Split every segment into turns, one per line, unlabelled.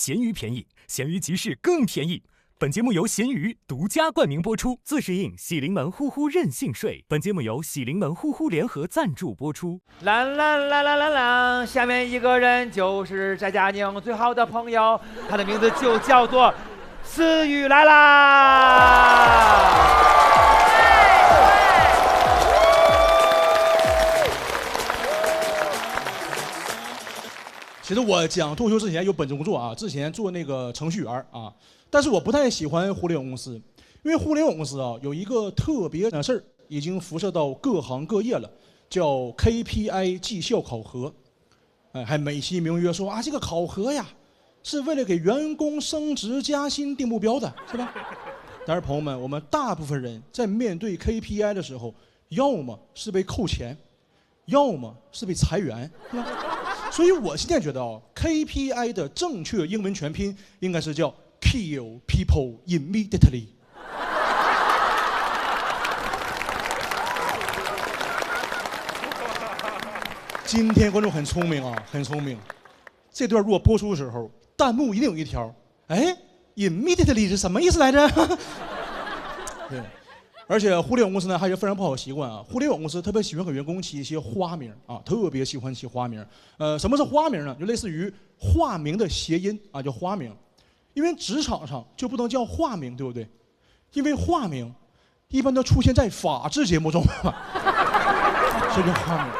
闲鱼便宜，闲鱼集市更便宜。本节目由闲鱼独家冠名播出，自适应喜临门呼呼任性睡。本节目由喜临门呼呼联合赞助播出。
啦啦啦啦啦啦！下面一个人就是翟佳宁最好的朋友，他的名字就叫做思雨来啦。
其实我讲脱口秀之前有本职工作啊，之前做那个程序员啊，但是我不太喜欢互联网公司，因为互联网公司啊有一个特别的事儿，已经辐射到各行各业了，叫 KPI 绩效考核，还美其名曰说啊这个考核呀，是为了给员工升职加薪定目标的，是吧？但是朋友们，我们大部分人在面对 KPI 的时候，要么是被扣钱，要么是被裁员，是吧？所以我现在觉得KPI 的正确英文全拼应该是叫 Kill People Immediately。今天观众很聪明啊，很聪明。这段如果播出的时候，弹幕一定有一条，哎 ，Immediately 是什么意思来着？对。而且互联网公司呢，还有非常不好的习惯啊。互联网公司特别喜欢给员工起一些花名啊，特别喜欢起花名。什么是花名呢？就类似于化名的谐音啊，叫花名。因为职场上就不能叫化名，对不对？因为化名一般都出现在法制节目中，所以叫花名。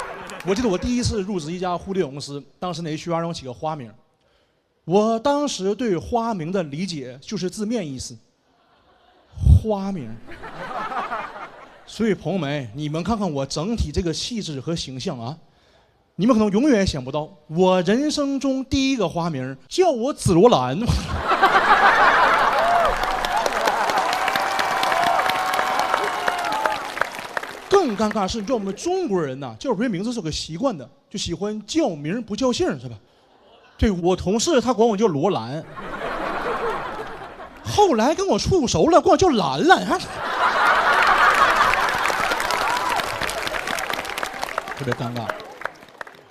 我记得我第一次入职一家互联网公司，当时那 HR 让我起个花名。我当时对花名的理解就是字面意思，花名。所以朋友们，你们看看我整体这个气质和形象啊，你们可能永远想不到，我人生中第一个花名叫我紫罗兰。更尴尬的是，叫我们中国人呐，叫人名字是有个习惯的，就喜欢叫名不叫姓，是吧？对，我同事他管我叫罗兰，后来跟我处熟了，管我叫兰兰。特别尴尬。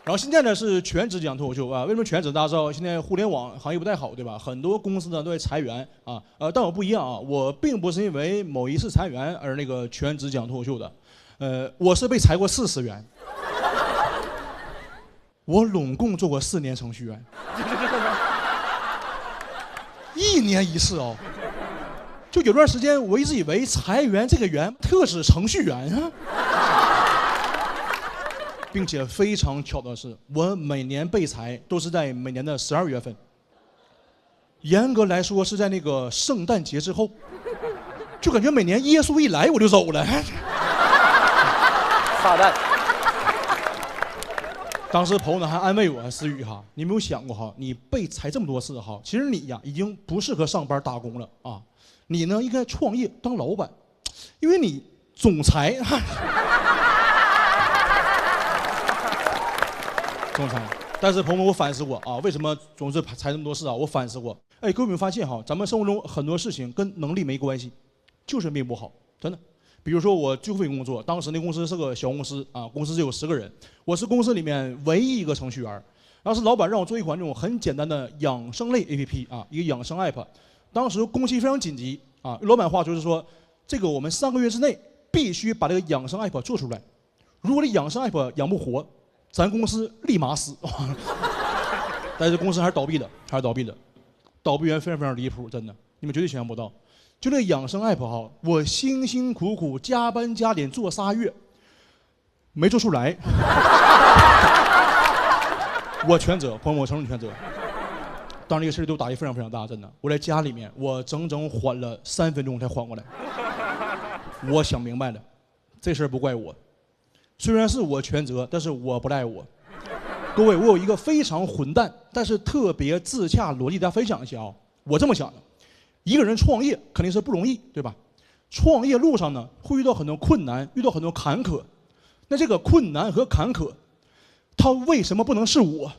然后现在呢是全职讲脱口秀啊，为什么全职？大家知道现在互联网行业不太好，对吧？很多公司呢都在裁员啊，但我不一样啊，我并不是因为某一次裁员而那个全职讲脱口秀的，我是被裁过4次员。我拢共做过4年程序员，1年1次哦。就有段时间我一直以为裁员这个员特指程序员啊。并且非常巧的是，我每年被裁都是在每年的12月份。严格来说是在那个圣诞节之后，就感觉每年耶稣一来我就走了。
撒旦。
当时朋友呢还安慰我，思雨哈，你没有想过哈，你被裁这么多次哈，其实你呀已经不适合上班打工了啊，你呢应该创业当老板，因为你总裁。总裁，但是朋友们，我反思过啊，为什么总是裁这么多事啊？我反思过，哎，各位有没有发现哈，咱们生活中很多事情跟能力没关系，就是命不好，真的。比如说我最后一个工作，当时那公司是个小公司啊，公司只有10个人，我是公司里面唯一一个程序员。当时老板让我做一款这种很简单的养生类 APP 啊，一个养生 app。当时工期非常紧急啊，老板话就是说，这个我们3个月之内必须把这个养生 app 做出来，如果这养生 app 养不活，咱公司立马死。但是公司还是倒闭的，倒闭源非常非常离谱，真的，你们绝对想象不到。就那个养生 app 哈，我辛辛苦苦加班加点做3月，没做出来。我全责，朋友们，我承认全责。当时这个事儿对我打击非常非常大，真的。我在家里面，我整整缓了3分钟才缓过来。我想明白了，这事儿不怪我。虽然是我全责，但是我不赖我。各位，我有一个非常混蛋，但是特别自洽逻辑，大家分享一下啊。我这么想的，一个人创业肯定是不容易，对吧？创业路上呢，会遇到很多困难，遇到很多坎坷。那这个困难和坎坷，它为什么不能是我？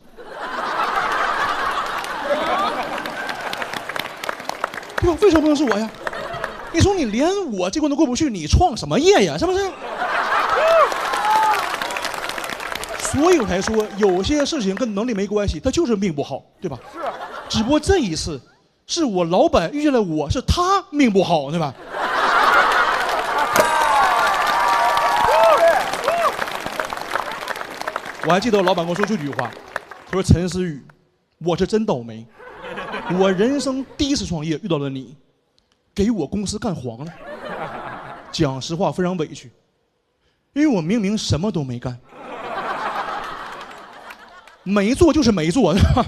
对吧？为什么不能是我呀？你说你连我这关都过不去，你创什么业呀？是不是？所以我才说，有些事情跟能力没关系，它就是命不好，对吧？是。只不过这一次是我老板遇见了我，是他命不好，对吧？我还记得我老板跟我说这句话，他说：“陈思雨，我是真倒霉，我人生第一次创业遇到了你，给我公司干黄了。讲实话非常委屈，因为我明明什么都没干，没做就是没做，对吧？”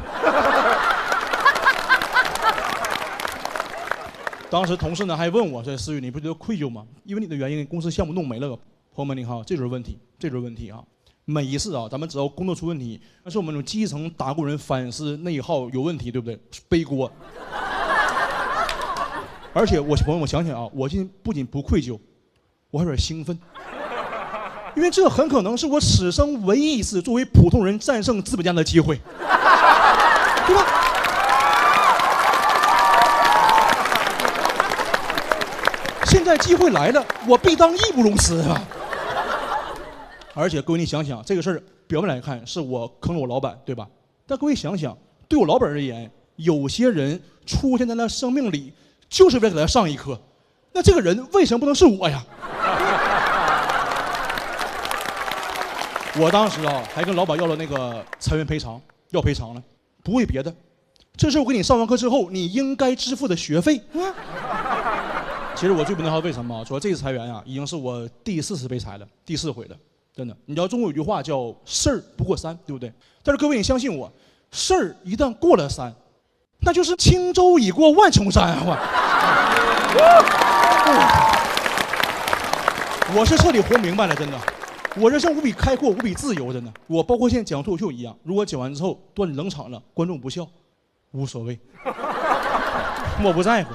当时同事呢还问我说：“思雨，你不觉得愧疚吗？因为你的原因，公司项目弄没了。”朋友们，你看，这就是问题，这就是问题啊！每一次啊，咱们只要工作出问题，那是我们这种基层打工人反思内耗有问题，对不对？背锅。而且朋友们想想啊，我现在不仅不愧疚，我还有点兴奋，因为这很可能是我此生唯一一次作为普通人战胜资本家的机会，对吧？现在机会来了，我必当义不容辞啊！而且各位，你想想，这个事儿表面来看是我坑了我老板，对吧？但各位想想，对我老板而言，有些人出现在他生命里，就是为了给他上一课。那这个人为什么不能是我呀？我当时啊，还跟老板要了那个裁员赔偿，要赔偿了，不为别的，这是我给你上完课之后你应该支付的学费。其实我最不能知道为什么，主要这次裁员啊，已经是我第4次被裁了，第4回了。真的，你知道中国有句话叫“事儿不过3”，对不对？但是各位，你相信我，事儿一旦过了3，那就是轻舟已过万重山啊！我是彻底活明白了，真的，我人生无比开阔，无比自由，真的。我包括现在讲脱口秀一样，如果讲完之后段子冷场了，观众不笑，无所谓，我不在乎。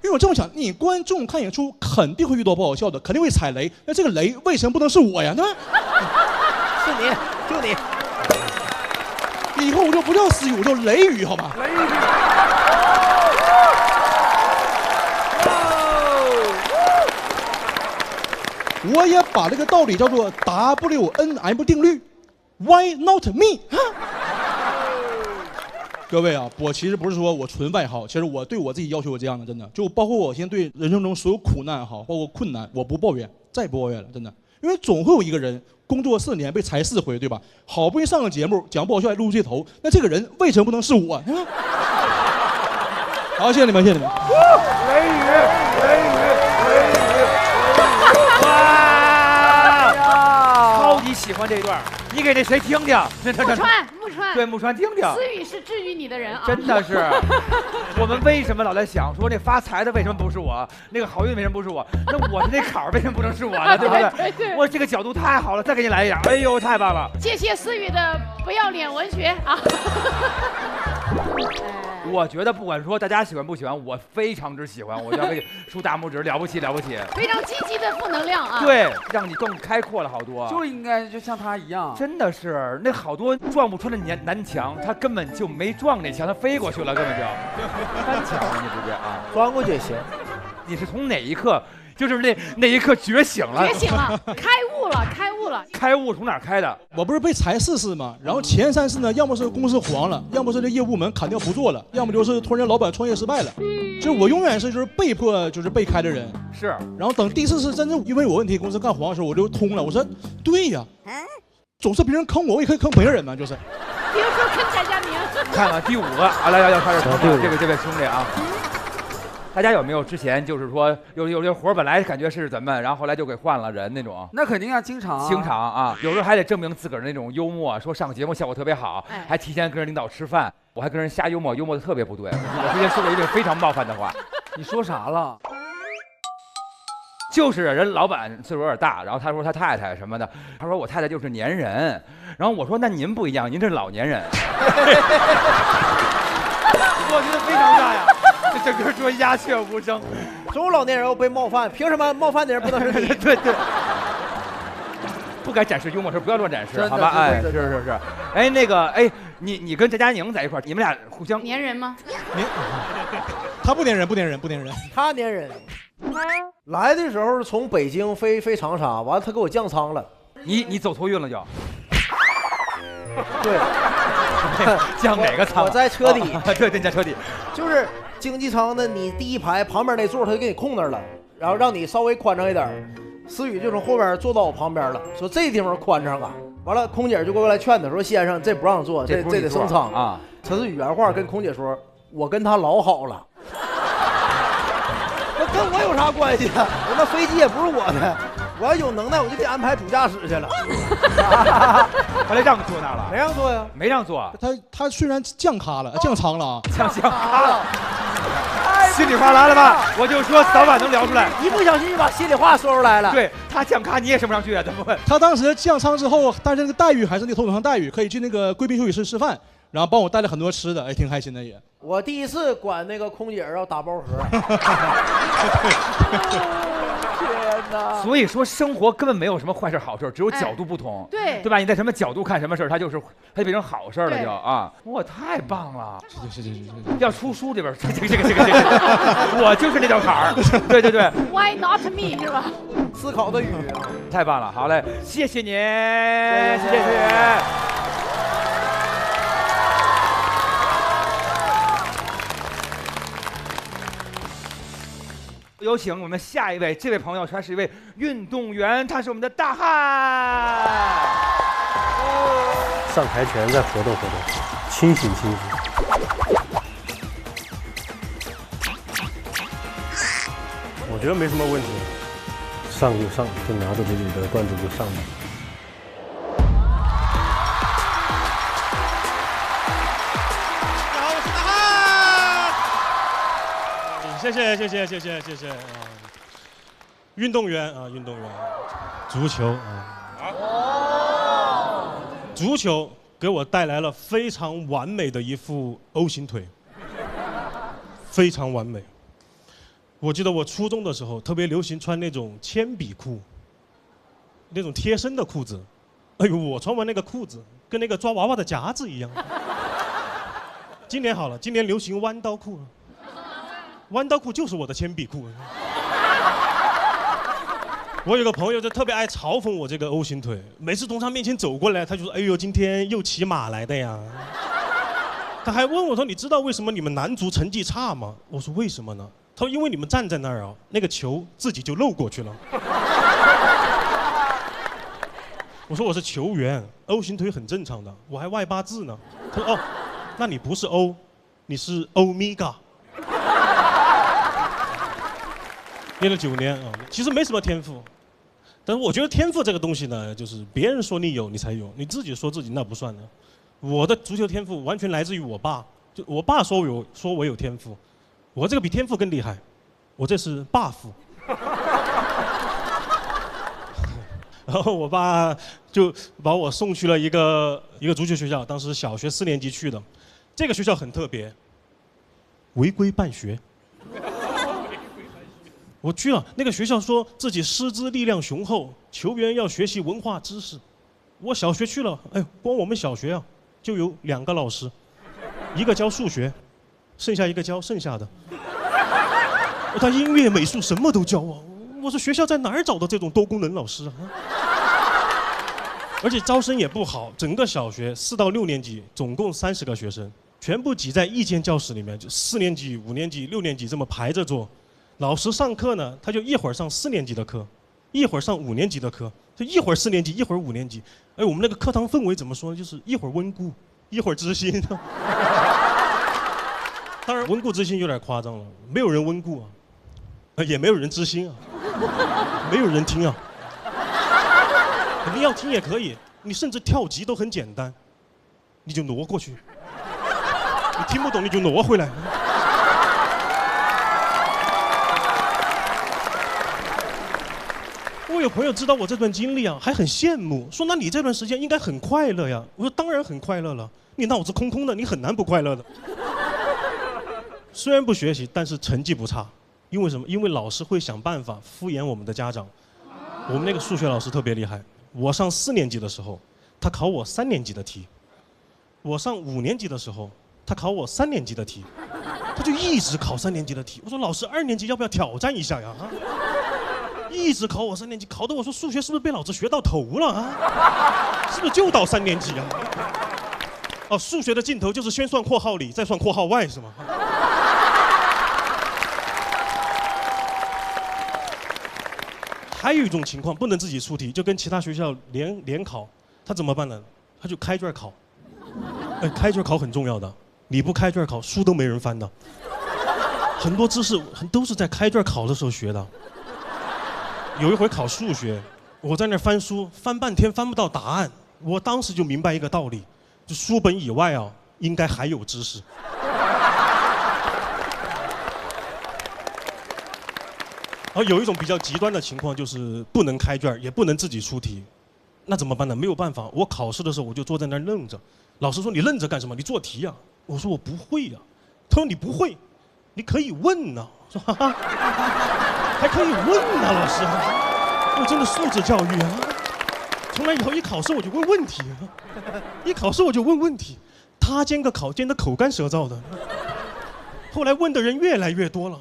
因为我这么想，你观众看演出肯定会遇到不好笑的，肯定会踩雷。那这个雷为什么不能是我呀？对吧？
是你，就你。
以后我就不叫思雨，我叫雷雨，好吧？雷雨。我也把这个道理叫做 WNM 定律 ，Why not me？ 各位啊，我其实不是说我纯外号，其实我对我自己要求是这样的，真的，就包括我现在对人生中所有苦难哈，包括困难，我不抱怨，再不抱怨了，真的，因为总会有一个人工作4年被裁4回，对吧？好不容易上个节目，讲不好笑还露出这头，那这个人为什么不能是我？好，谢谢你们，谢谢你们。
雷雨，哇！超级喜欢这一段，你给那谁听听？
木川，
对，木川听听。
思雨是治愈你的人啊，
真的是。我们为什么老在想说那发财的为什么不是我，那个好运为什么不是我？那我是那坎儿为什么不能是我呢？对不对？
对。
我这个角度太好了，再给你来一点。哎呦，太棒了！
谢谢思雨的不要脸文学啊。
我觉得不管说大家喜欢不喜欢，我非常之喜欢，我要给你竖大拇指，了不起了不起！
非常积极的负能量啊！
对，让你更开阔了好多。
就应该就像他一样，
真的是那好多撞不穿的南墙，他根本就没撞那墙，他飞过去了，根本就翻墙了，你直接啊，
钻过去也行。
你是从哪一刻？就是那一刻觉醒了，
觉醒了，开悟了。
开悟从哪儿开的？
我不是被裁4次吗？然后前3次呢，要么是公司黄了，要么是这业务部门砍掉不做了，要么就是突然间老板创业失败了。就是我永远是就是被迫就是被开的人。
是。
然后等第4次真正因为有问题公司干黄的时候，我就通了。我说对呀，总是别人坑我，我也可以坑别人嘛，就是。
比如说坑翟佳明。
看看第5个，要开始坑这位兄弟啊。大家有没有之前就是说有这活本来感觉是怎么，然后后来就给换了人那种？
那肯定啊，经常
啊，有时候还得证明自个儿那种幽默，说上个节目效果特别好，还提前跟人领导吃饭，我还跟人瞎幽默的特别不对。我之前说过一句非常冒犯的话，
你说啥了？
就是人老板岁数有点大，然后他说他太太什么的，他说我太太就是年人，然后我说那您不一样，您是老年人。我觉得非常大呀。这整个说鸦雀无声，
中老年人要被冒犯，凭什么冒犯的人不能是你？
对，不该展示幽默时不要乱展示，好吧？哎，是，哎，那个，哎，你跟翟佳宁在一块儿，你们俩互相
粘人吗？
他不粘人，
他粘人。来的时候从北京飞长沙，完了他给我降舱了。
你走错运了就。
对，
降哪个舱？
我在车底，
对，在车底。
就是经济舱的，你第一排旁边那座他就给你空那儿了，然后让你稍微宽敞一点。思雨就从后边坐到我旁边了，说这地方宽敞啊。完了，空姐就过来劝他说：“先生，这不让坐，这得升舱
啊。”
陈思雨原话跟空姐说：“我跟他老好了。”那跟我有啥关系啊？我那飞机也不是我的，我要有能耐我就得安排主驾驶去了。
后来让坐那了？
没让坐呀？
没让坐。
他虽然降咖了，降舱了啊，
降咖了。心里话来了吧？我就说早晚能聊出来，
一不小心就把心里话说出来了。
对他降咖你也升不上去啊？怎么会？
他当时降舱之后，但是那个待遇还是那个头等舱待遇，可以进那个贵宾休息室吃饭，然后帮我带了很多吃的，哎，挺开心的也。
我第一次管那个空姐要打包盒。天哪！
所以说生活根本没有什么坏事好事，只有角度不同，
对
吧？你在什么角度看什么事儿，它就变成好事了，就啊！哇，太棒了！
是，
要出书这边，这个，我就是那道坎儿。对。
Why not me 是吧？
思考的语啊，
太棒了！好嘞，谢谢您，谢谢。有请我们下一位，这位朋友他是一位运动员，他是我们的大汉。
上台前再活动活动，清醒。我觉得没什么问题，上就上，就拿着自己的罐子就上吧。
谢谢运动员，足球啊，足球给我带来了非常完美的一副 O 型腿，非常完美。我记得我初中的时候特别流行穿那种铅笔裤，那种贴身的裤子，哎呦，我穿完那个裤子跟那个抓娃娃的夹子一样。今年好了，今年流行弯刀裤了。弯刀裤就是我的铅笔裤。我有个朋友就特别爱嘲讽我这个 O 型腿，每次从他面前走过来，他就说：“哎呦，今天又骑马来的呀。”他还问我说：“你知道为什么你们男足成绩差吗？”我说：“为什么呢？”他说：“因为你们站在那儿啊，那个球自己就漏过去了。”我说：“我是球员 ，O 型腿很正常的，我还外八字呢。”他说：“哦，那你不是 O， 你是欧米伽。”练了9年啊，其实没什么天赋，但是我觉得天赋这个东西呢，就是别人说你有你才有，你自己说自己那不算的。我的足球天赋完全来自于我爸，就我爸说我有天赋，我这个比天赋更厉害，我这是 buff。然后我爸就把我送去了一个足球学校，当时小学4年级去的，这个学校很特别，违规办学。我去了，那个学校说自己师资力量雄厚，球员要学习文化知识。我小学去了，哎，光我们小学啊，就有2个老师，一个教数学，剩下一个教剩下的。他音乐、美术什么都教啊。我说学校在哪儿找的这种多功能老师啊？而且招生也不好，整个小学4到6年级总共30个学生，全部挤在一间教室里面，就4年级、5年级、6年级这么排着坐。老师上课呢，他就一会儿上4年级的课，一会儿上5年级的课，就一会儿4年级，一会儿5年级。哎，我们那个课堂氛围怎么说呢？就是一会儿温故，一会儿知新。当然，温故知新有点夸张了，没有人温故啊，也没有人知新啊，没有人听啊。你要听也可以，你甚至跳级都很简单，你就挪过去。你听不懂你就挪回来。我有朋友知道我这段经历啊，还很羡慕，说那你这段时间应该很快乐呀。我说当然很快乐了，你脑子空空的，你很难不快乐的。虽然不学习，但是成绩不差，因为什么？因为老师会想办法敷衍我们的家长。我们那个数学老师特别厉害，我上4年级的时候，他考我3年级的题；我上5年级的时候，他考我3年级的题，他就一直考3年级的题。我说老师，2年级要不要挑战一下呀？一直考我3年级，考得我说数学是不是被老子学到头了啊？是不是就到3年级啊？
哦，数学的尽头就是先算括号里，再算括号外，是吗？还有一种情况不能自己出题，就跟其他学校联考，他怎么办呢？他就开卷考。开卷考很重要的，你不开卷考，书都没人翻的。很多知识都是在开卷考的时候学的。有一回考数学，我在那翻书，翻半天翻不到答案，我当时就明白一个道理。就书本以外啊，应该还有知识。而有一种比较极端的情况，就是不能开卷，也不能自己出题，那怎么办呢？没有办法，我考试的时候我就坐在那儿愣着。老师说：“你愣着干什么？你做题呀。”我说：“我不会呀。”他说：“你不会，你可以问呐。”我说：“哈哈，还可以问呐，老师，我真的素质教育啊！从来以后一考试我就问问题。”一考试我就问问题，他监个考监得口干舌燥的。后来问的人越来越多了，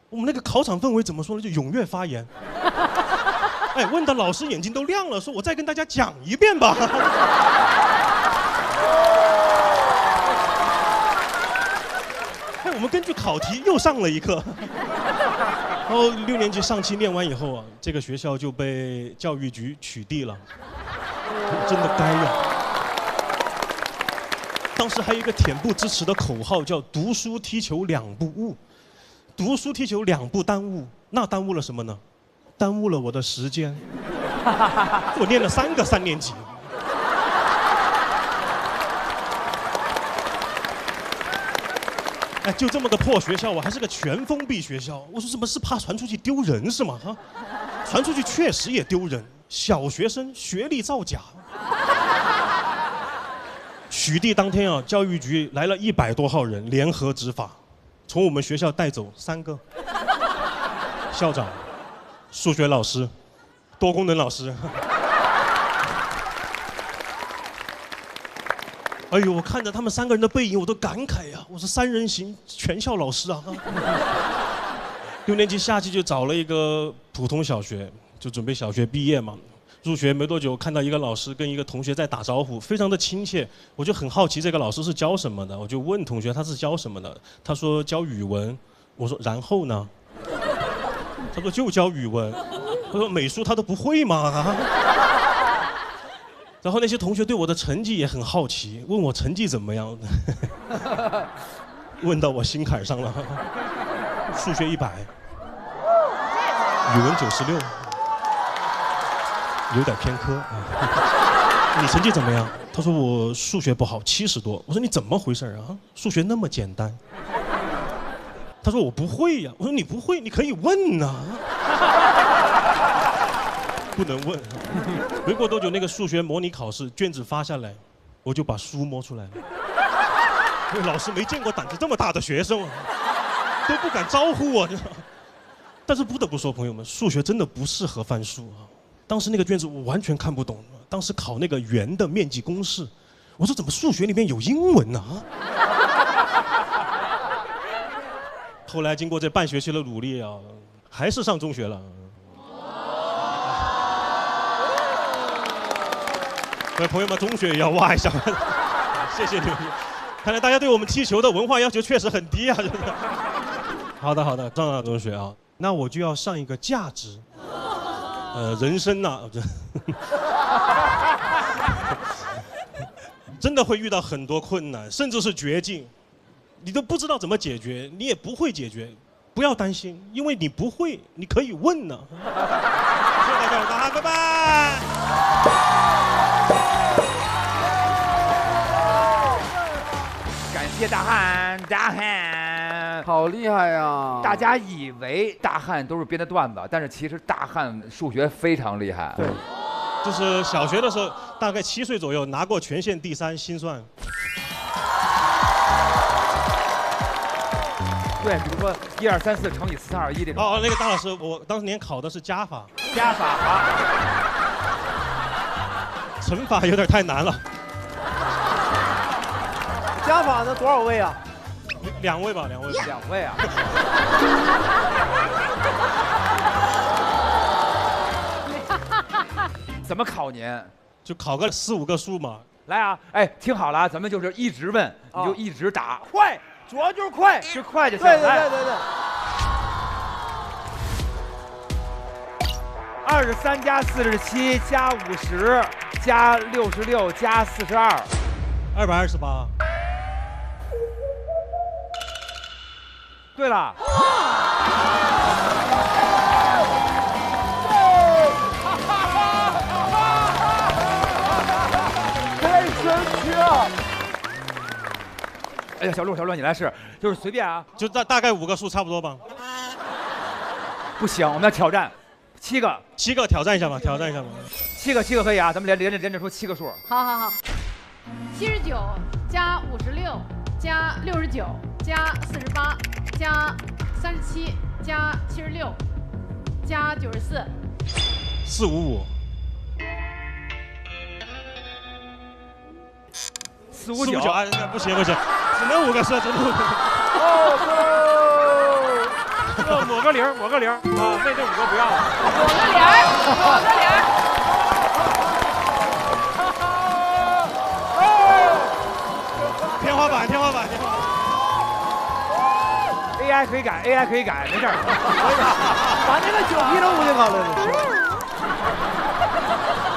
我们那个考场氛围怎么说呢？就踊跃发言。哎，问的老师眼睛都亮了，说我再跟大家讲一遍吧。哎，我们根据考题又上了一课。然后6年级上期念完以后啊，这个学校就被教育局取缔了。真的该呀！当时还有一个恬不知耻的口号，叫“读书踢球两不误”。读书踢球两不耽误，那耽误了什么呢？耽误了我的时间。我念了3个3年级。哎，就这么个破学校，我还是个全封闭学校。我说什么是怕传出去丢人是吗？哈，传出去确实也丢人。小学生学历造假。取缔当天啊，教育局来了100多号人联合执法，从我们学校带走3个。校长、数学老师、多功能老师。哎呦，我看着他们3个人的背影，我都感慨呀！我说3人行，全校老师啊。6年级下期就找了一个普通小学，就准备小学毕业嘛。入学没多久，看到一个老师跟一个同学在打招呼，非常的亲切。我就很好奇这个老师是教什么的，我就问同学他是教什么的。他说教语文。我说然后呢？他说就教语文。他说美术他都不会吗？然后那些同学对我的成绩也很好奇，问我成绩怎么样。问到我心坎上了。数学100，语文96，有点偏科。你成绩怎么样？他说我数学不好，70多。我说你怎么回事啊？数学那么简单。他说我不会呀。我说你不会，你可以问呐。不能问。没过多久，那个数学模拟考试卷子发下来，我就把书摸出来了。因为老师没见过胆子这么大的学生，都不敢招呼我。但是不得不说，朋友们，数学真的不适合翻书啊。当时那个卷子我完全看不懂，当时考那个圆的面积公式，我说怎么数学里面有英文呢？后来经过这半学期的努力啊，还是上中学了。各位朋友们，中学也要挖一下。谢谢你们。看来大家对我们踢球的文化要求确实很低啊。好的，上了中学啊，那我就要上一个价值。人生呐，真的会遇到很多困难，甚至是绝境，你都不知道怎么解决，你也不会解决。不要担心，因为你不会，你可以问呢。谢谢大家，拜拜。
感谢大汉，
好厉害呀！
大家以为大汉都是编的段子，但是其实大汉数学非常厉害。
对，就是小学的时候，大概7岁左右拿过全县第3心算。
对，比如说1、2、3、4乘以4、2、1这种。
哦，那个大老师，我当年考的是加法。
加法啊。
乘法有点太难了。
加法呢多少位啊
？2位吧，2位。
2位啊。
怎么考您？
就考个4、5个数嘛。
来啊，哎，听好了啊，咱们就是一直问，你就一直打，
快，主要就是快，
就快就行。
对对
来
对对对。
23加47加50加66加42。
228。
对了。
太神奇了！
哎呀，小鹿，你来试，就是随便啊，
就大概5个数差不多吧。
不行，我们要挑战，7个
，7个挑战一下吧
，7个可以啊，咱们连着说7个数。
好，79加56加69加48加37加76加94。
455。
459
啊，不行，只能5个数，只能5个。哦，抹个零啊，那这5个不要了。
抹个零。
天花板。
AI 可以改，没事儿。
把那个酒啤都不就搞了？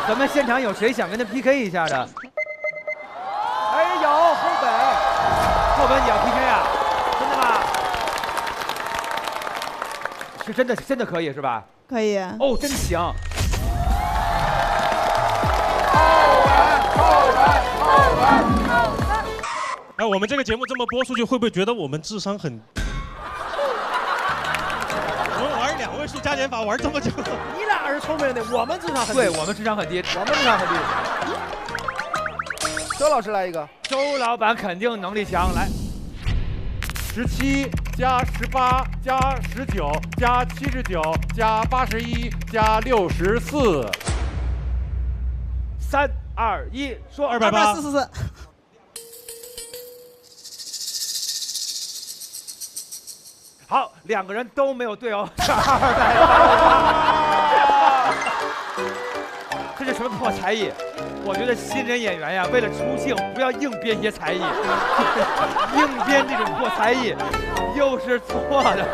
咱们现场有谁想跟他 PK 一下的？哎，有后本你要 PK 啊？真的吗？是真的可以是吧？
可以。
哦，真行。
哎，我们这个节目这么播出去，会不会觉得我们智商很？我们玩2位数加减法玩这么久，
你俩是聪明的，我们智商很低。
对，我们智商很低，
周老师来一个，
周老板肯定能力强，来。
17加18加19加79加81加64。
3、2、1，说
284。
好，2个人都没有对哦。这是什么破才艺？我觉得新人演员呀，为了出镜，不要硬编一些才艺，硬编这种破才艺，又是错的。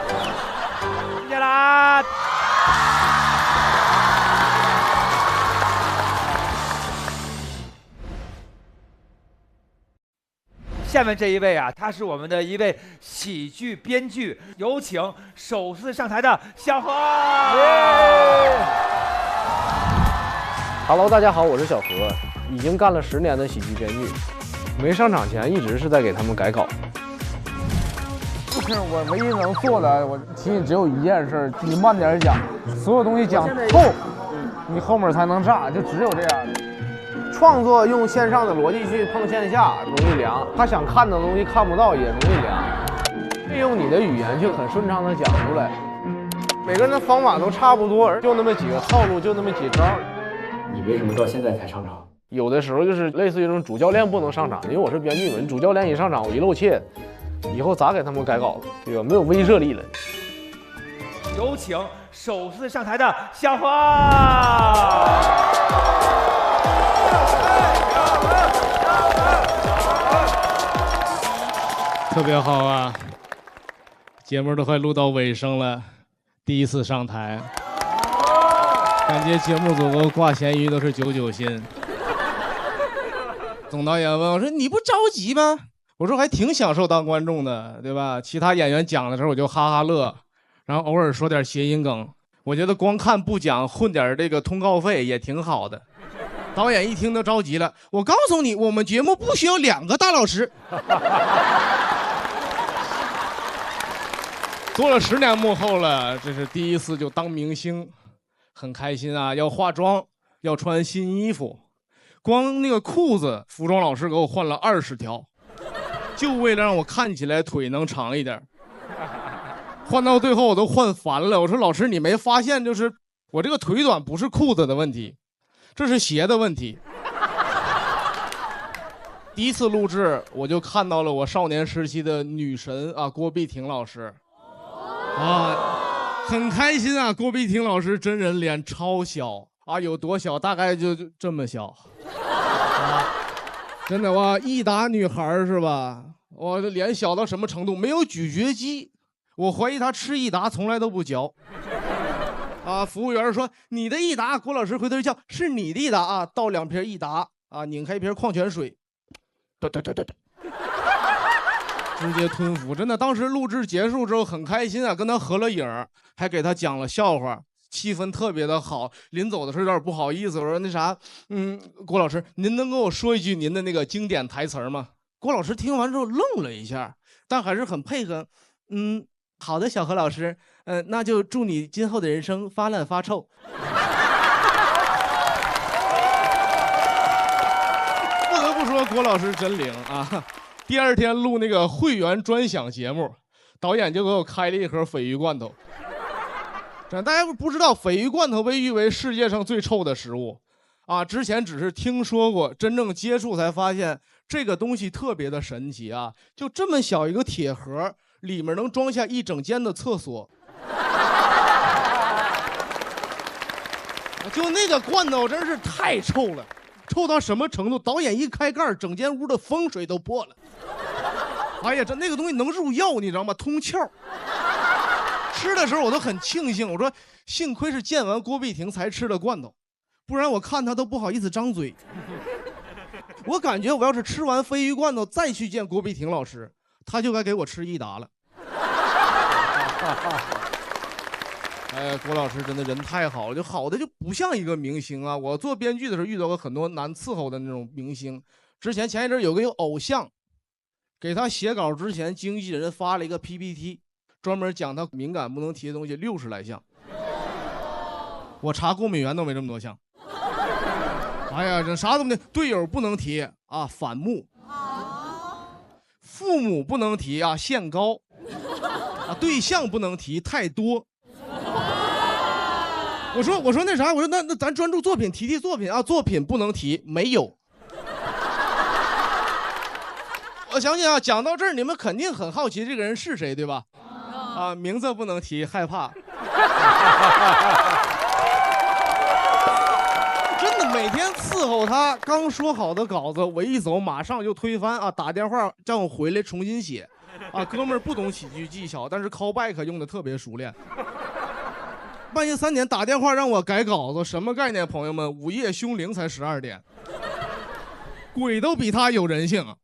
谢啦。下面这一位啊，他是我们的一位喜剧编剧，有请首次上台的小何。
Hello， 大家好，我是小何，已经干了10年的喜剧编剧，没上场前一直是在给他们改稿。
就是我唯一能做的，我仅仅只有一件事，你慢点讲，所有东西讲透，你后面才能炸，就只有这样。
创作用线上的逻辑去碰线下容易凉，他想看的东西看不到也容易凉。利用你的语言就很顺畅的讲出来，每个人的方法都差不多，就那么几个套路，就那么几招。
你为什么到现在才上场？
有的时候就是类似于这种主教练不能上场，因为我是编剧嘛，主教练一上场我一露怯，以后咋给他们改稿子，对吧？没有威慑力了。
有请首次上台的小何。
特别好啊！节目都快录到尾声了，第一次上台，感觉节目组挂咸鱼都是99薪。总导演问我说：“你不着急吗？”我说：“还挺享受当观众的，对吧？”其他演员讲的时候我就哈哈乐，然后偶尔说点谐音梗。我觉得光看不讲，混点这个通告费也挺好的。导演一听都着急了，我告诉你，我们节目不需要2个大老师。做了10年幕后了，这是第一次就当明星，很开心啊！要化妆，要穿新衣服，光那个裤子，服装老师给我换了20条，就为了让我看起来腿能长一点。换到最后我都换烦了，我说老师你没发现就是我这个腿短不是裤子的问题，这是鞋的问题。第一次录制我就看到了我少年时期的女神啊，郭碧婷老师。啊，很开心啊！郭碧婷老师真人脸超小啊，有多小？大概就这么小。啊，真的哇，益达女孩是吧？我的脸小到什么程度？没有咀嚼肌，我怀疑她吃益达从来都不嚼。啊，服务员说你的益达，郭老师回头叫是你的益达啊，倒2瓶益达啊，拧开一瓶矿泉水，直接吞服。真的，当时录制结束之后很开心啊，跟他合了影，还给他讲了笑话，气氛特别的好。临走的时候有点不好意思，我说那啥，郭老师，您能跟我说一句您的那个经典台词吗？郭老师听完之后愣了一下，但还是很配合。好的，小何老师，那就祝你今后的人生发烂发臭。不得不说，郭老师真灵啊！第2天录那个会员专享节目，导演就给我开了一盒鲱鱼罐头。大家不知道，鲱鱼罐头被誉为世界上最臭的食物啊！之前只是听说过，真正接触才发现这个东西特别的神奇啊！就这么小一个铁盒，里面能装下一整间的厕所。就那个罐头真是太臭了，臭到什么程度？导演一开盖，整间屋的风水都破了。哎呀，那个东西能入药，你知道吗？通窍。吃的时候我都很庆幸，我说幸亏是见完郭碧婷才吃的罐头，不然我看他都不好意思张嘴。我感觉我要是吃完鲱鱼罐头再去见郭碧婷老师，他就该给我吃益达了。哎呀，郭老师真的人太好了，就好的就不像一个明星啊！我做编剧的时候遇到过很多难伺候的那种明星。前一阵有个偶像，给他写稿之前，经纪人发了一个 PPT， 专门讲他敏感不能提的东西60来项。我查过敏源都没这么多项。哎呀，这啥都没，队友不能提啊，反目；父母不能提啊，限高；啊，对象不能提，太多。我说那啥，我说那咱专注作品，提作品啊，作品不能提，没有。我相信啊，讲到这儿，你们肯定很好奇这个人是谁，对吧？啊，名字不能提，害怕。真的每天伺候他，刚说好的稿子，我一走马上就推翻啊，打电话让我回来重新写。啊，哥们儿不懂喜剧技巧，但是 callback 用的特别熟练。半夜3点打电话让我改稿子，什么概念，朋友们？午夜凶铃才12点，鬼都比他有人性啊！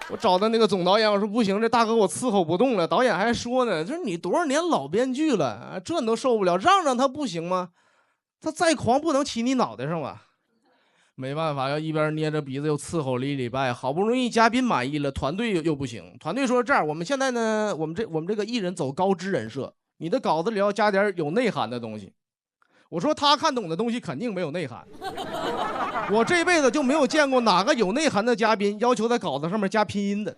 我找的那个总导演，我说不行，这大哥我伺候不动了。导演还说呢，就是你多少年老编剧了，这你都受不了，让他不行吗？他再狂不能骑你脑袋上吧？没办法，要一边捏着鼻子又伺候了1礼拜，好不容易嘉宾满意了，团队又不行。团队说这样，我们现在呢，我们这个艺人走高知人设，你的稿子里要加点有内涵的东西。我说他看懂的东西肯定没有内涵，我这辈子就没有见过哪个有内涵的嘉宾要求在稿子上面加拼音的。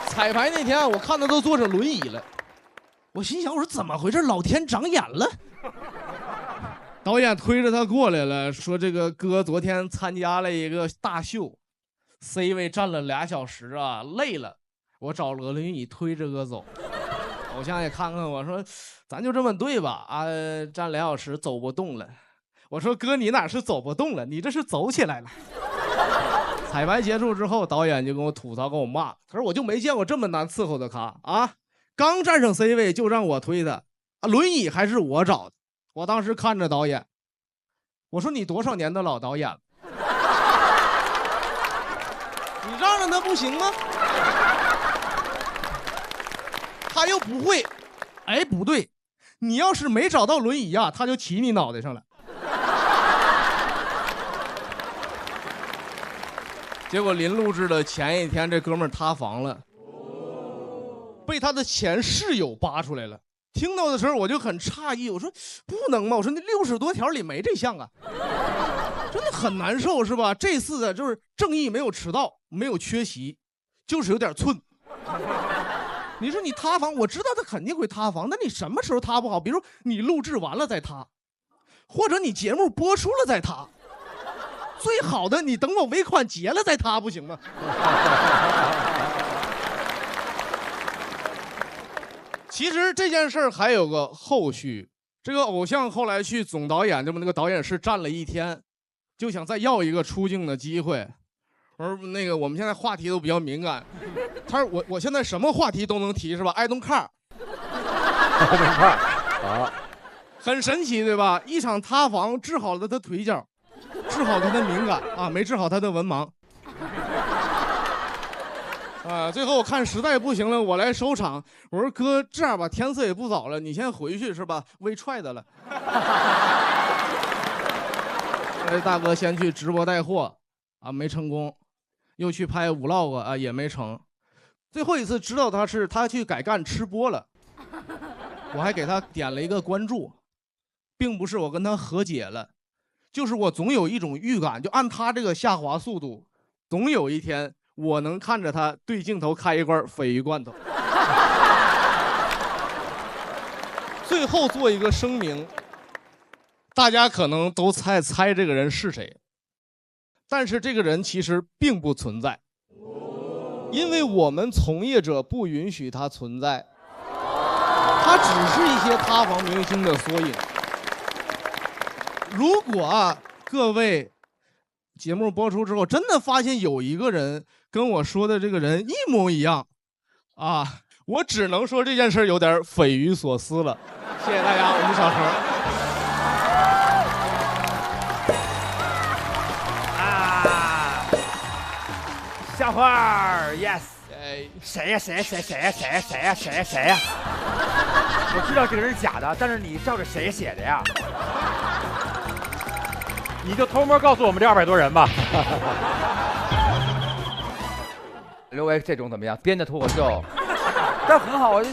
彩排那天我看他都坐着轮椅了，我心想我说怎么回事，老天长眼了。导演推着他过来了，说这个哥昨天参加了一个大秀 ，C 位站了2小时啊，累了，我找了轮椅推着哥走。偶像也看看我说，咱就这么对吧？啊，站2小时走不动了。我说哥，你哪是走不动了，你这是走起来了。彩排结束之后，导演就跟我吐槽，跟我骂，他说我就没见过这么难伺候的咖啊！刚站上 C 位就让我推他，啊，轮椅还是我找的。我当时看着导演，我说你多少年的老导演了，你让他不行吗？他又不会，哎，不对，你要是没找到轮椅呀，他就骑你脑袋上了。结果临录制的前一天，这哥们儿塌房了，被他的前室友扒出来了。听到的时候我就很诧异，我说不能吗？我说那60多条里没这项啊，真的很难受是吧？这次的就是正义没有迟到，没有缺席，就是有点寸。你说你塌房，我知道他肯定会塌房，那你什么时候塌不好？比如你录制完了再塌，或者你节目播出了再塌，最好的你等我尾款结了再塌不行吗？其实这件事儿还有个后续，这个偶像后来去总导演这么那个导演室站了一天，就想再要一个出镜的机会。我说那个我们现在话题都比较敏感，他说我现在什么话题都能提是吧 ？I don't care。I don't care。啊，很神奇对吧？一场塌房治好了他腿脚，治好他的敏感啊，没治好他的文盲。最后我看实在不行了，我来收场。我说哥，这样吧，天色也不早了，你先回去是吧？微踹的了。大哥先去直播带货啊，没成功，又去拍vlog啊，也没成。最后一次知道他去改干吃播了，我还给他点了一个关注，并不是我跟他和解了，就是我总有一种预感，就按他这个下滑速度，总有一天。我能看着他对镜头开一罐鲱鱼罐头。最后做一个声明，大家可能都猜这个人是谁，但是这个人其实并不存在，因为我们从业者不允许他存在，他只是一些塌房明星的缩影。如果各位节目播出之后，真的发现有一个人跟我说的这个人一模一样，啊，我只能说这件事有点匪夷所思了。谢谢大家，我是小何。
啊，小花儿 ，yes。谁呀？我知道这个人是假的，但是你照着谁写的呀？
你就偷摸告诉我们这200多人吧。
刘维这种怎么样？编的脱口秀，但很好啊，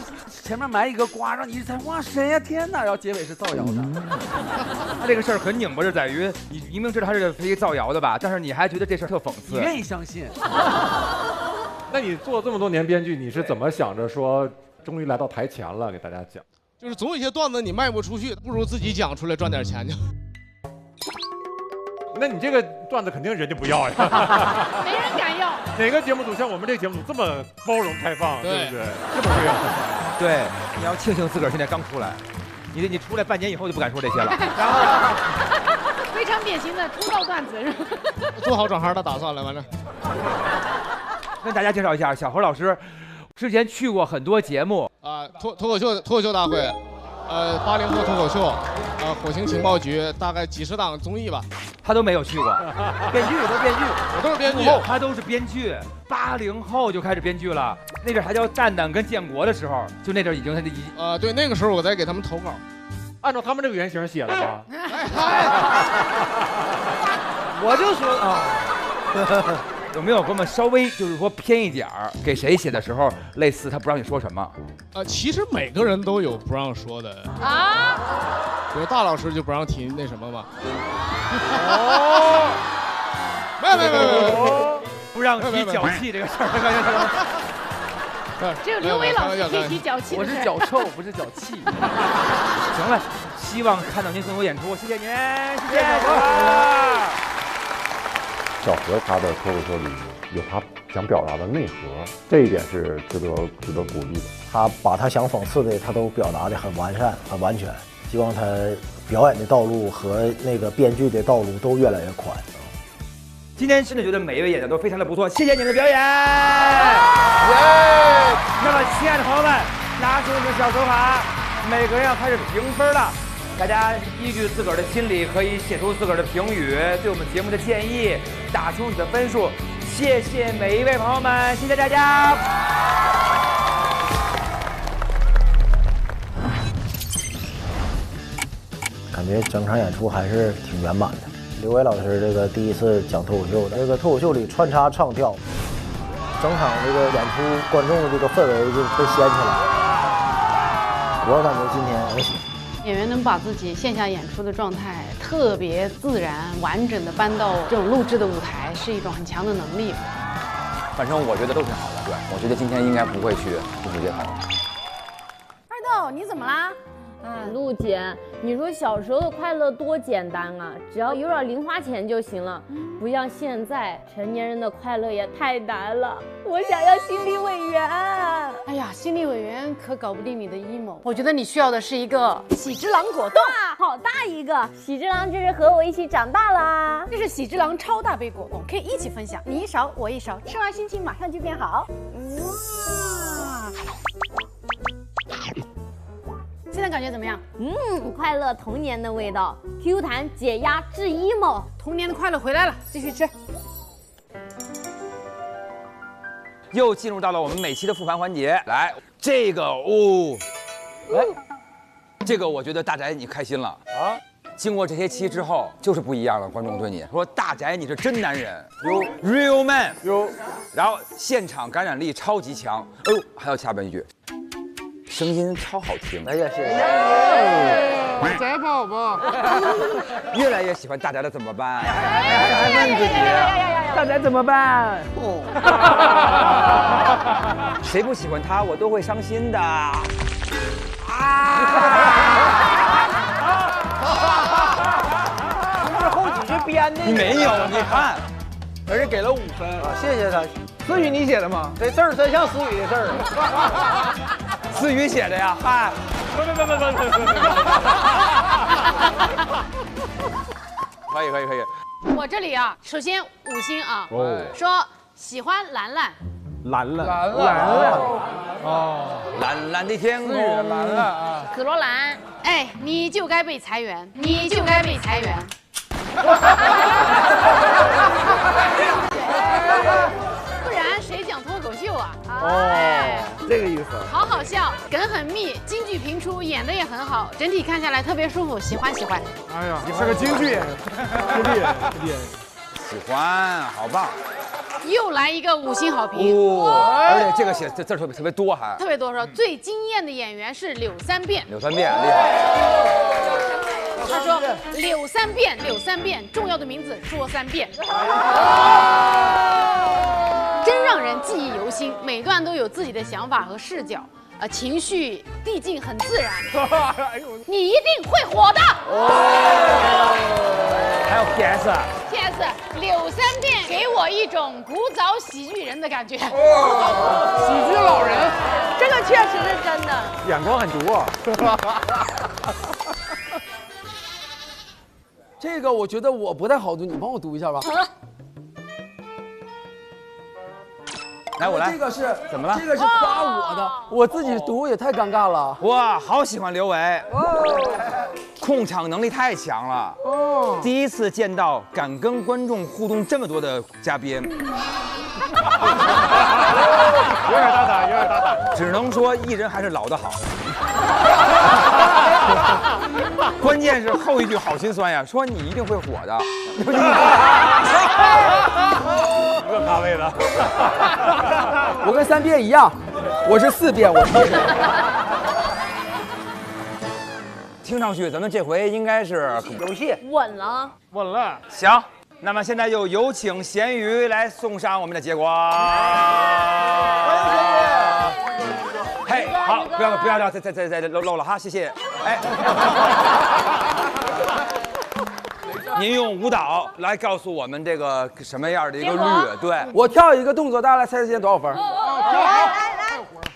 前面埋一个瓜，让你一猜，哇，谁呀？天哪！然后结尾是造谣的。他这个事儿很拧巴，是在于你明明知道他是非造谣的吧，但是你还觉得这事儿特讽刺，
你愿意相信。
那你做这么多年编剧，你是怎么想着说，终于来到台前了，给大家讲？
就是总有一些段子你卖不出去，不如自己讲出来赚点钱去。
那你这个段子肯定人家不要呀，
没人敢要。
哪个节目组像我们这个节目组这么包容开放，对不对？这么会要。
对，你要庆幸自个儿现在刚出来，你出来半年以后就不敢说这些了。然后
非常典型的出道段子是吧？
做好转行的打算了，完了。
跟大家介绍一下，小何老师之前去过很多节目
啊，脱口秀大会。80后脱口秀，火星情报局，大概几十档综艺吧，
他都没有去过。编剧都编剧，
我都是编剧，
他都是编剧。80后就开始编剧了，那阵还叫蛋蛋跟建国的时候，就那阵已经他
对，那个时候我在给他们投稿，
按照他们这个原型写的吗？
我就说啊。有没有给我们稍微就是说偏一点儿？给谁写的时候类似他不让你说什么？
其实每个人都有不让说的啊，比如大老师就不让提那什么嘛。没，
不让提脚气这个事
儿。只有刘维老师可以提脚气。
我是脚臭，不是脚气。
行了，希望看到您更多演出，谢谢您，谢谢小何。
小何他的脱口秀里有他想表达的内核，这一点是值得鼓励的。
他把他想讽刺的，他都表达的很完善、很完全。希望他表演的道路和那个编剧的道路都越来越宽。
今天真的觉得每一位演员都非常的不错，谢谢你们的表演。那么，亲爱的朋友们，拿出你的小手卡，每个人要开始评分了。大家依据自个儿的心理，可以写出自个儿的评语，对我们节目的建议，打出你的分数。谢谢每一位朋友们，谢谢大家。
感觉整场演出还是挺圆满的。刘维老师这个第一次讲脱口秀的，这个脱口秀里穿插唱跳，整场这个演出观众的这个氛围就被掀起来。我感觉今天
演员能把自己线下演出的状态特别自然、完整的搬到这种录制的舞台，是一种很强的能力。
反正我觉得都挺好的，对，我觉得今天应该不会去第5届开。
二豆，你怎么啦？
陆姐，你说小时候的快乐多简单啊，只要有点零花钱就行了，不像现在成年人的快乐也太难了。我想要心理委员。
哎呀，心理委员可搞不定你的 emo， 我觉得你需要的是一个喜之郎果冻。
哇，好大一个！喜之郎这是和我一起长大啦。
这是喜之郎超大杯果冻，可以一起分享，你一勺我一勺，吃完心情马上就变好。哇！现在感觉怎么样？
快乐童年的味道 ，Q 弹解压治 emo，
童年的快乐回来了，继续吃。
又进入到了我们每期的复盘环节，来，这个这个我觉得大宅你开心了啊！经过这些期之后，就是不一样了。观众对你说，大宅你是真男人，有 real man， 有，然后现场感染力超级强，哎呦，还有下边一句，声音超好听，
哎呀，谢谢。
宅宝宝，
越来越喜欢大宅了，怎么办？还问自己，大宅怎么办？谁不喜欢他，我都会伤心的。
不是后几句编的？
你没有，你看，
而且给了5分啊，谢谢他。思雨你写的吗？这字儿真像思雨的字儿。
思雨写的呀？嗨，不。可以。
我这里啊，首先5星啊，说喜欢兰兰。
兰兰
哦，蓝蓝的天空，
蓝了啊！
紫罗兰，哎，你就该被裁员，你就该被裁员。不然谁讲脱口秀啊？
哦，这个意思。
好笑，梗很密，京剧频出，演的也很好，整体看下来特别舒服，喜欢。
哎呀，你是个京剧演员，厉害。
喜欢，好棒。
又来一个5星好评，
而且这个写字特别多，还
特别多。说最惊艳的演员是柳三变，
柳三变厉害。
他说柳三变，重要的名字说3遍，真让人记忆犹新。每段都有自己的想法和视角，情绪递进很自然。你一定会火的。
还有 PS，
柳三变给我一种古早喜剧人的感觉。喜剧
老人，
这个确实是真的，
眼光很毒啊。这个我觉得我不太好读，你帮我读一下吧。
来，我来。
这个是
怎么了？
这个是夸我的，我自己读也太尴尬了。
哇，好喜欢刘维，控场能力太强了。第一次见到敢跟观众互动这么多的嘉宾，有点
大胆，
只能说艺人还是老的好。关键是后一句好心酸呀，说你一定会火的。
一个咖位的。
我跟3遍一样，我是4遍，我是。
听上去咱们这回应该是
游戏
稳了。
行，那么现在就有请咸鱼来送上我们的结果。嘿，好，不要再漏了哈，谢谢。哎，您用舞蹈来告诉我们这个什么样的一个率？对，
我跳一个动作，大家来猜猜今天多少分？
来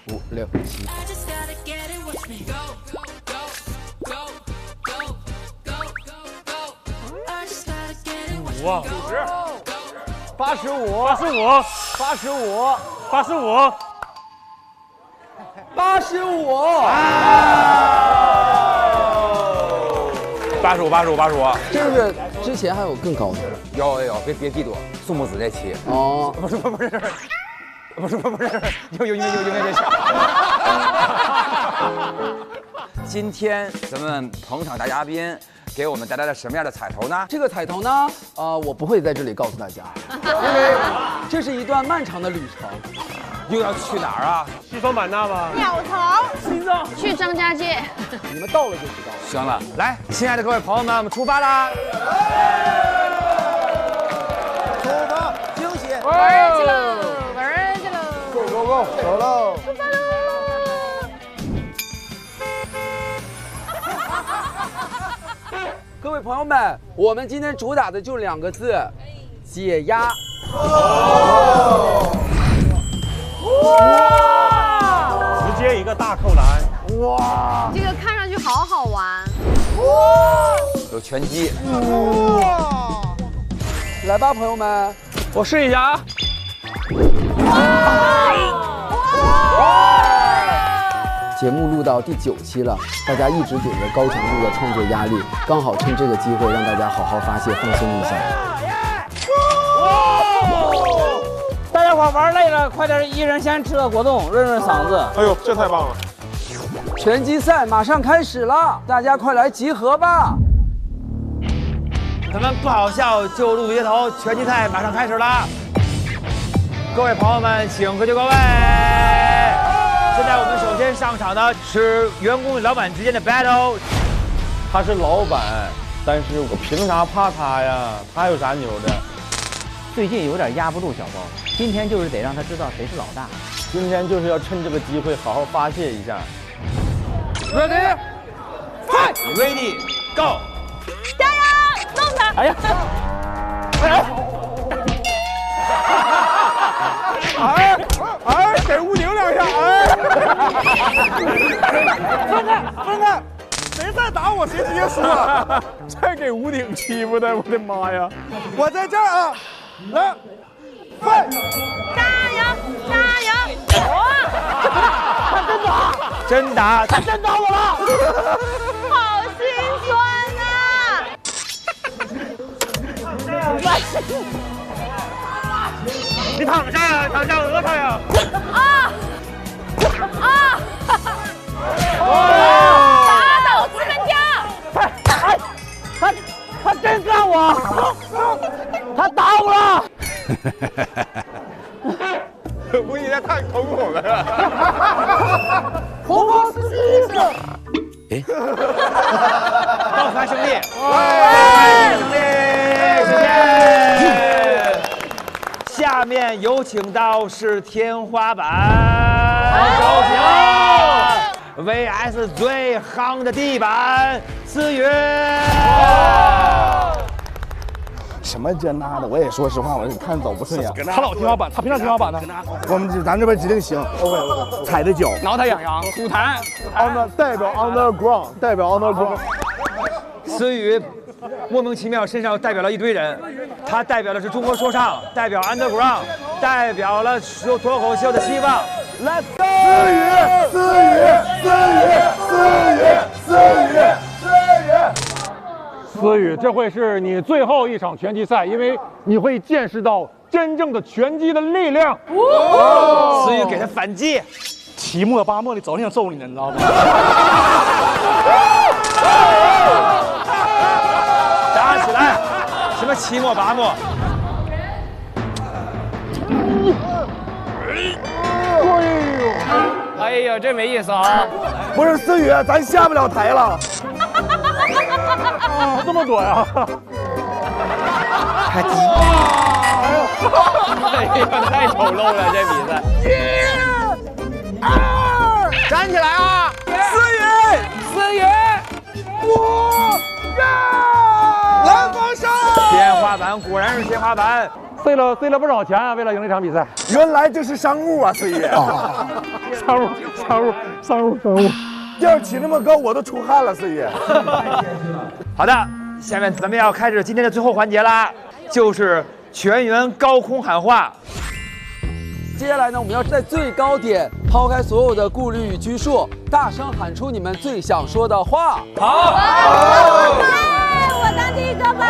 5、6、7。85，这个之前还有更高的？
有，别嫉妒，宋木子这期
哦，
不是，有因为这事。今天咱们捧场大嘉宾给我们带来了什么样的彩头呢？
这个彩头呢，我不会在这里告诉大家，因为这是一段漫长的旅程。
又要去哪儿啊？
西双版纳吧。
鸟巢，
心脏
去张家界。
你们到了就知道了。
行了，来，亲爱的各位朋友们，我们出发啦！
出发，惊喜！
玩去喽！
Go， 走喽！
出发喽！
各位朋友们，我们今天主打的就2个字：解压。
直接一个大扣篮！
哇，这个看上去好好玩。
有拳击。来吧，朋友们，
我试一下啊。
节目录到第9期了，大家一直顶着高强度的创作压力，刚好趁这个机会让大家好好发泄放松一下。
大家伙玩累了，快点，一人先吃个果冻，润润嗓子。
哎呦，这太棒了！
拳击赛马上开始了，大家快来集合吧！
咱们不好笑就路街头，拳击赛马上开始了。各位朋友们，请各就各位。现在我们首先上场的是员工与老板之间的 battle。
他是老板，但是我凭啥怕他呀？他有啥牛的？
最近有点压不住小包，今天就是得让他知道谁是老大。
今天就是要趁这个机会好好发泄一下。
Ready, fight! Ready, go!
加油，弄他！
哎呀！哎，给吴宁2下！分开！谁再打我谁直接输了！再给吴宁欺负的，我的妈呀！我在这儿啊！来，快！
加油！
真打！
他真打我了！
好心酸
你躺下呀，躺下讹他呀！
打倒资本家！
他真干我！他打我了！吴你在太恐怖了！红包是第一个。
抱团胜利！胜利！谢谢。下面有请到是天花板，有请 VS 最夯的地板，思雨。
什么这那的，我也说实话，我看走不顺眼。
他老天花板，他凭啥天花板呢？
咱这边指定行。OK， 踩着脚，
挠他痒痒，吐痰。
代表 underground， 代表 underground。
思雨莫名其妙身上代表了一堆人，他代表的是中国说唱，代表 underground， 代表了说脱口秀的希望。Let's go！
思雨，这会是你最后一场拳击赛，因为你会见识到真正的拳击的力量。
思雨给他反击，
期末八末的早想揍你呢，你知道吗？
打起来！什么期末八末？
哎呀，这没意思啊！
不是思雨，咱下不了台了。
这么躲呀？
还急！
哎呀，太丑陋了，这比赛。
站起来啊！
思雨，
蓝方上！
天花板果然是天花板，
费了不少钱啊，为了赢这场比赛。
原来这是商务啊，思雨。
商务。
要起那么高，我都出汗了，思雨。
好的，下面咱们要开始今天的最后环节啦，就是全员高空喊话。
接下来呢，我们要在最高点抛开所有的顾虑与拘束，大声喊出你们最想说的话。
好，
我当第一个吧。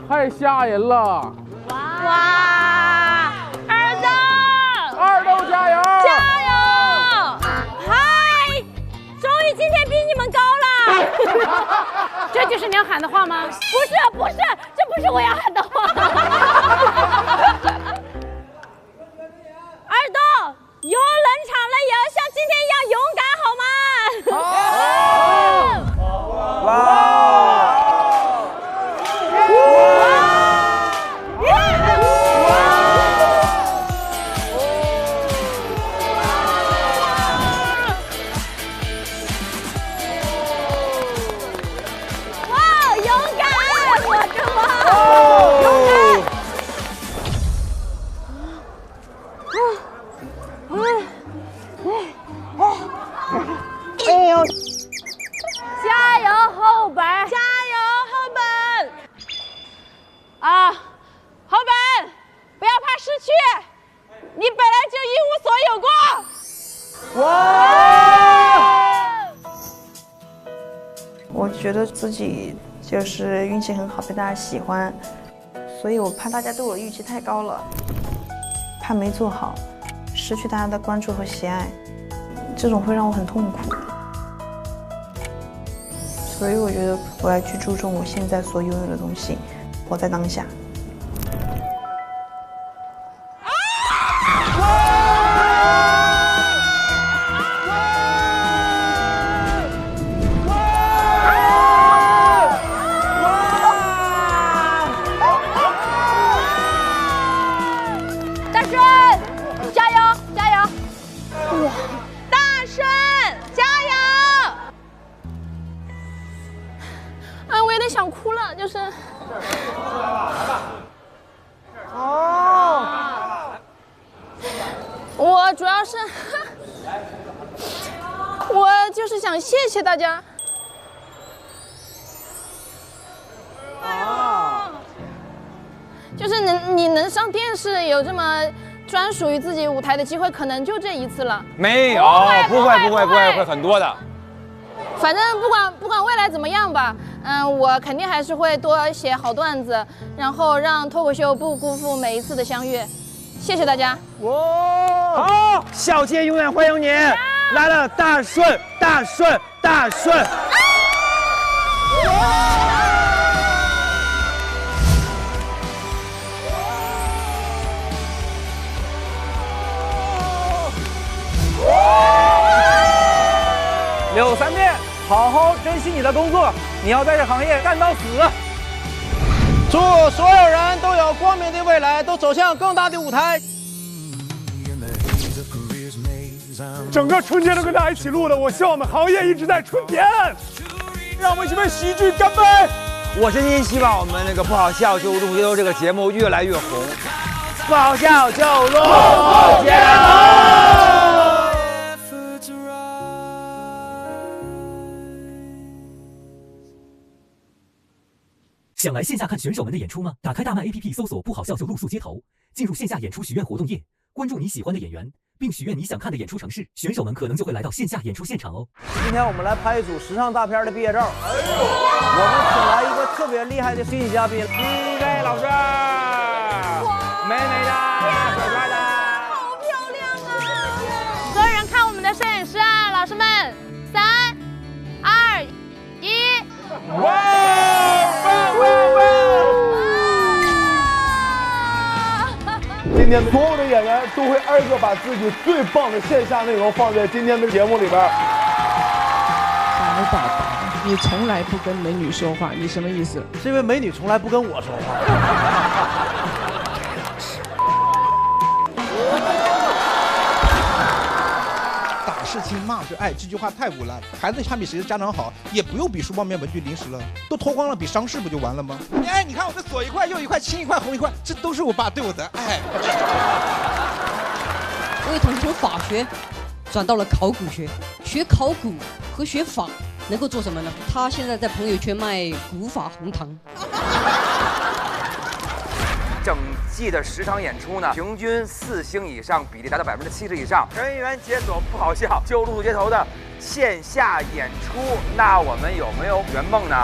太吓人了！
哇，
二豆加油！
加油！嗨，终于今天比你们高了。
这就是你要喊的话吗？
不是，这不是我要喊的话。二豆，有冷场了也要像今天一样勇敢，好吗？
哇！
自己就是运气很好，被大家喜欢，所以我怕大家对我的预期太高了，怕没做好，失去大家的关注和喜爱，这种会让我很痛苦。所以我觉得我要去注重我现在所拥有的东西，活在当下。
想哭了，就是。
哦。
我主要是，我就是想谢谢大家。
啊。
就是你能上电视，有这么专属于自己舞台的机会，可能就这一次了。
没有，不会很多的。
反正不管未来怎么样吧，我肯定还是会多写好段子，然后让脱口秀不辜负每一次的相遇。谢谢大家。
哇，
好，小杰永远欢迎你！来了，大顺。
柳三变，好好珍惜你的工作，你要在这行业干到死。
祝所有人都有光明的未来，都走向更大的舞台。
整个春天都跟大家一起录的，我希望我们行业一直在春天。让我们一起为喜剧干杯！
我真心希望我们那个不好笑就录街头这个节目越来越红。不好笑就录街头。
想来线下看选手们的演出吗？打开大麦 APP 搜索“不好笑就露宿街头”，进入线下演出许愿活动页，关注你喜欢的演员，并许愿你想看的演出城市，选手们可能就会来到线下演出现场哦。
今天我们来拍一组时尚大片的毕业照，我们请来一个特别厉害的新喜嘉宾，
李磊老师，美美的，帅帅的，
好漂亮啊！所有人看我们的摄影师啊，老师们，3、2、1，
哇！今天所有的演员都会挨个把自己最棒的线下内容放在今天的节目里边。
小宝宝，你从来不跟美女说话，你什么意思？
是因为美女从来不跟我说话。
打是亲，骂是爱，这句话太污烂了。孩子看比谁的家长好，也不用比书包面文具零食了，都脱光了比伤势不就完了吗？哎，你看我这左一块右一块青一块红一块，这都是我爸对我的爱。
我有同学从法学转到了考古学，学考古和学法能够做什么呢？他现在在朋友圈卖古法红糖。
整季的10场演出呢，平均4星以上，比例达到70%以上。人员解锁不好笑就露宿街头的线下演出，那我们有没有圆梦呢？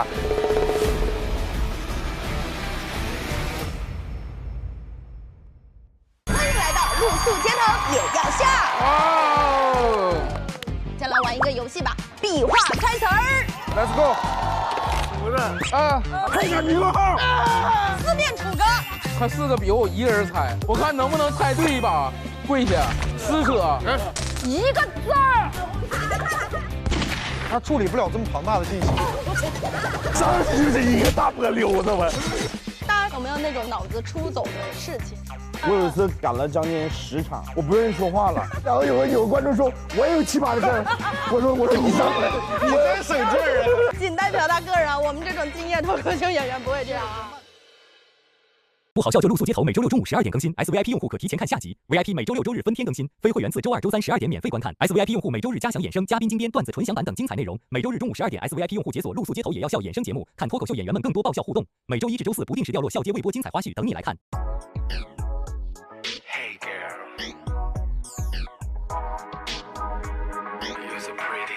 欢迎来到露宿街头也要笑。哦，再来玩一个游戏吧，笔画猜词儿。
Let's go。不是啊，配个名号。
四面楚歌。
快4个比我1人猜，我看能不能猜对吧？跪下，撕扯，
一个字儿。
他处理不了这么庞大的信息，真是一个大波溜子吧。
大家有没有那种脑子出走的事情？
我有一次赶了将近10场，我不愿意说话了，然后有个观众说我也有奇葩的事儿，我说你上来，你真省劲儿啊！
仅代表他个人啊，我们这种敬业脱口秀演员不会这样啊。
不好笑就露宿街头，每周6中午12点更新。SVIP 用户可提前看下集 ，VIP 每周6周日分天更新，非会员自周2周3 12点免费观看。SVIP 用户每周日加享衍生、嘉宾精编、段子纯享版等精彩内容。每周日中午12点 ，SVIP 用户解锁露宿街头也要笑衍生节目，看脱口秀演员们更多爆笑互动。每周1至周4不定时掉落笑街微博精彩花絮等你来看。Hey girl. You're so pretty.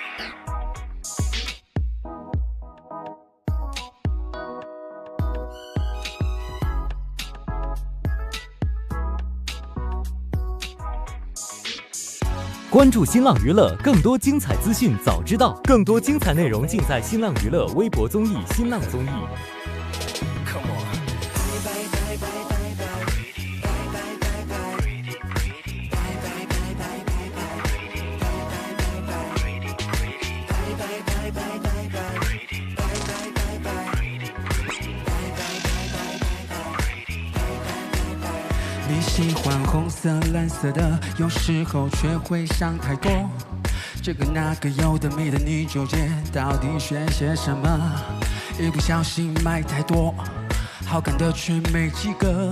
关注新浪娱乐，更多精彩资讯早知道，更多精彩内容尽在新浪娱乐微博综艺、新浪综艺。
你喜欢红色、蓝色的，有时候却会想太多。这个那个有的没的，你纠结到底选些什么？一不小心买太多，好看的却没几个。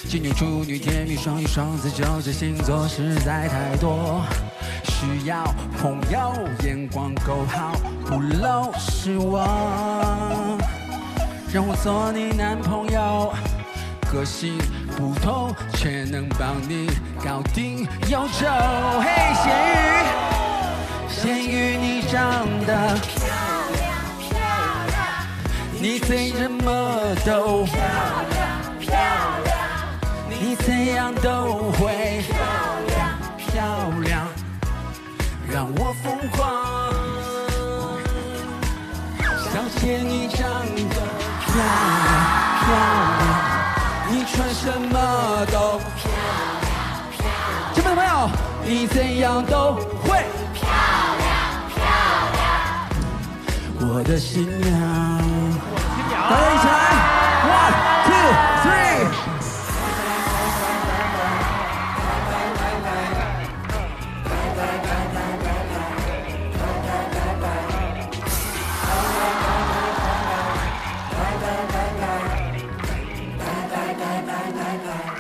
金牛、处女、天秤、双鱼、双子，就这星座实在太多。需要朋友眼光够好，不露失望，让我做你男朋友。个性不同，却能帮你搞定忧愁。嘿，咸鱼，你长得漂亮漂亮，你怎么都漂亮漂亮，你怎样都会漂亮漂亮，让我疯狂。小姐，你长得漂亮漂亮。你穿什么都漂亮漂亮，前面的朋友，你怎样都会漂亮漂亮，我的新娘，大家一起来 ，1 2 3。
拜拜。